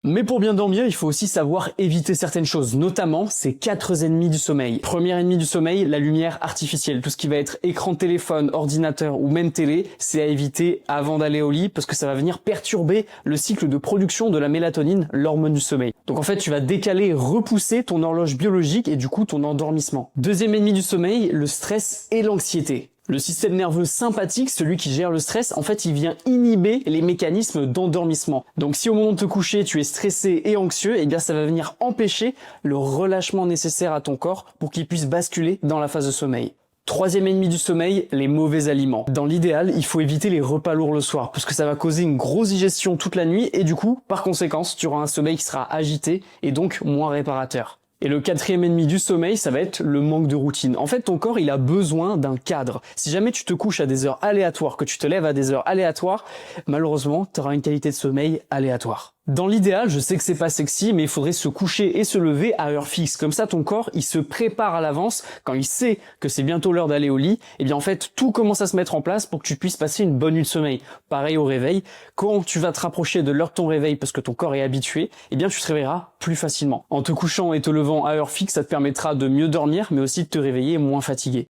Mais pour bien dormir, il faut aussi savoir éviter certaines choses, notamment ces 4 ennemis du sommeil. Premier ennemi du sommeil, la lumière artificielle. Tout ce qui va être écran de téléphone, ordinateur ou même télé, c'est à éviter avant d'aller au lit parce que ça va venir perturber le cycle de production de la mélatonine, l'hormone du sommeil. Donc en fait, tu vas décaler, repousser ton horloge biologique et du coup ton endormissement. Deuxième ennemi du sommeil, le stress et l'anxiété. Le système nerveux sympathique, celui qui gère le stress, en fait, il vient inhiber les mécanismes d'endormissement. Donc si au moment de te coucher, tu es stressé et anxieux, eh bien ça va venir empêcher le relâchement nécessaire à ton corps pour qu'il puisse basculer dans la phase de sommeil. Troisième ennemi du sommeil, les mauvais aliments. Dans l'idéal, il faut éviter les repas lourds le soir, parce que ça va causer une grosse digestion toute la nuit et du coup, par conséquence, tu auras un sommeil qui sera agité et donc moins réparateur. Et le quatrième ennemi du sommeil, ça va être le manque de routine. En fait, ton corps, il a besoin d'un cadre. Si jamais tu te couches à des heures aléatoires, que tu te lèves à des heures aléatoires, malheureusement, tu auras une qualité de sommeil aléatoire. Dans l'idéal, je sais que c'est pas sexy, mais il faudrait se coucher et se lever à heure fixe. Comme ça, ton corps, il se prépare à l'avance. Quand il sait que c'est bientôt l'heure d'aller au lit, eh bien en fait, tout commence à se mettre en place pour que tu puisses passer une bonne nuit de sommeil. Pareil au réveil. Quand tu vas te rapprocher de l'heure de ton réveil parce que ton corps est habitué, eh bien tu te réveilleras plus facilement. En te couchant et te levant à heure fixe, ça te permettra de mieux dormir, mais aussi de te réveiller moins fatigué.